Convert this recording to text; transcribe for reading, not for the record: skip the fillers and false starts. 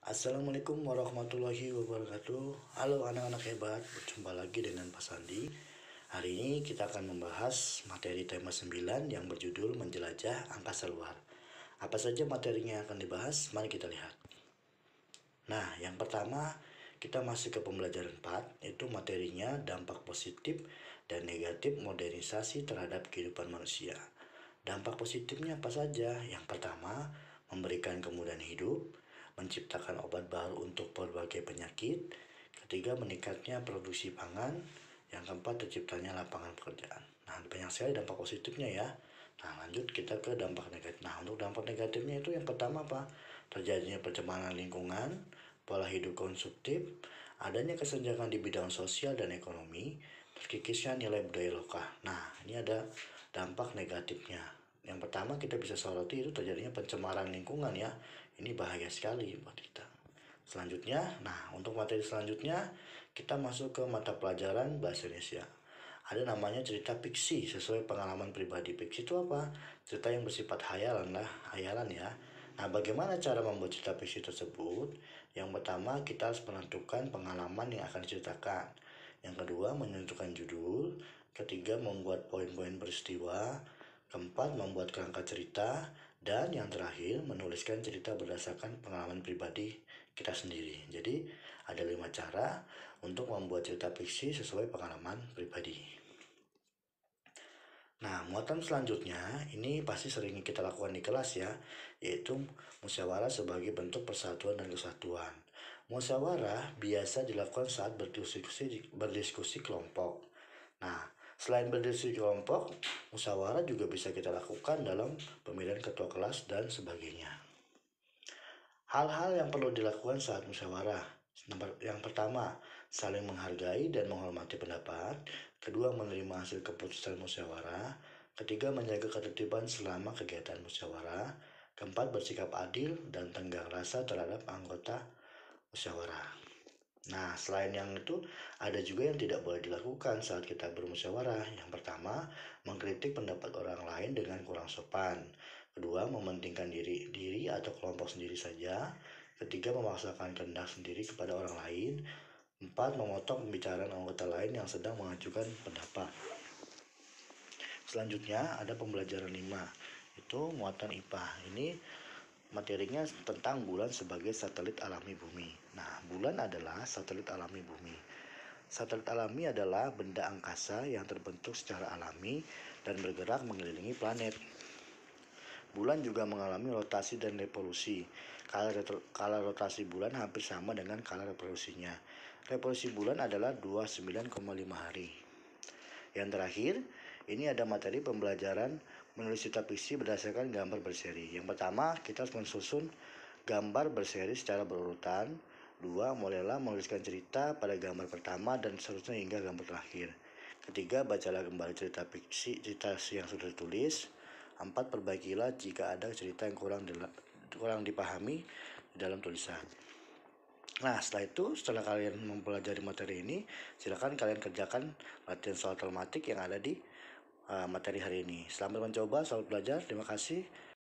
Assalamualaikum warahmatullahi wabarakatuh. Halo anak-anak hebat, berjumpa lagi dengan Pak Sandi. Hari ini kita akan membahas materi tema 9 yang berjudul Menjelajah Angkasa Luar. Apa saja materinya yang akan dibahas? Mari kita lihat. Nah, yang pertama kita masuk ke pembelajaran 4, yaitu materinya dampak positif dan negatif modernisasi terhadap kehidupan manusia. Dampak positifnya apa saja? Yang pertama, memberikan kemudahan hidup, menciptakan obat baru untuk berbagai penyakit. Ketiga, meningkatnya produksi pangan. Yang keempat, terciptanya lapangan pekerjaan. Nah, banyak sekali dampak positifnya ya. Nah, lanjut kita ke dampak negatif. Nah, untuk dampak negatifnya itu yang pertama apa? Terjadinya pencemaran lingkungan, pola hidup konsumtif, adanya kesenjangan di bidang sosial dan ekonomi, terkikisnya nilai budaya lokal. Nah, ini ada dampak negatifnya. Yang pertama kita bisa soroti itu terjadinya pencemaran lingkungan ya. Ini bahaya sekali buat kita. Selanjutnya, nah untuk materi selanjutnya kita masuk ke mata pelajaran bahasa Indonesia. Ada namanya cerita fiksi sesuai pengalaman pribadi. Fiksi itu apa? Cerita yang bersifat hayalan ya. Nah, bagaimana cara membuat cerita fiksi tersebut? Yang pertama, kita harus menentukan pengalaman yang akan diceritakan. Yang kedua, menentukan judul. Ketiga, membuat poin-poin peristiwa. Keempat, membuat kerangka cerita. Dan yang terakhir, menuliskan cerita berdasarkan pengalaman pribadi kita sendiri. Jadi, ada 5 cara untuk membuat cerita fiksi sesuai pengalaman pribadi. Nah, muatan selanjutnya ini pasti sering kita lakukan di kelas ya, yaitu musyawarah sebagai bentuk persatuan dan kesatuan. Musyawarah biasa dilakukan saat berdiskusi kelompok. Nah, selain berdiskusi kelompok, musyawarah juga bisa kita lakukan dalam pemilihan ketua kelas dan sebagainya. Hal-hal yang perlu dilakukan saat musyawarah. Yang pertama, saling menghargai dan menghormati pendapat. Kedua, menerima hasil keputusan musyawarah. Ketiga, menjaga ketertiban selama kegiatan musyawarah. Keempat, bersikap adil dan tenggang rasa terhadap anggota musyawarah. Nah, selain yang itu, ada juga yang tidak boleh dilakukan saat kita bermusyawarah. Yang pertama, mengkritik pendapat orang lain dengan kurang sopan. Kedua, mementingkan diri atau kelompok sendiri saja. Ketiga, memaksakan kehendak sendiri kepada orang lain. Empat, memotong pembicaraan anggota lain yang sedang mengajukan pendapat. Selanjutnya, ada pembelajaran 5, itu muatan IPA. Ini materinya tentang bulan sebagai satelit alami bumi. Nah, bulan adalah satelit alami bumi. Satelit alami adalah benda angkasa yang terbentuk secara alami dan bergerak mengelilingi planet. Bulan juga mengalami rotasi dan revolusi. Kala rotasi bulan hampir sama dengan kala revolusinya. Revolusi bulan adalah 29,5 hari. Yang terakhir, ini ada materi pembelajaran menulis cerita fiksi berdasarkan gambar berseri. Yang pertama, kita harus mensusun gambar berseri secara berurutan. Dua, mulailah menuliskan cerita pada gambar pertama dan seterusnya hingga gambar terakhir. Ketiga, bacalah kembali cerita yang sudah ditulis. Empat, perbaikilah jika ada cerita yang kurang dipahami di dalam tulisan. Nah, setelah kalian mempelajari materi ini, silakan kalian kerjakan latihan soal telematik yang ada di materi hari ini. Selamat mencoba, selamat belajar. Terima kasih.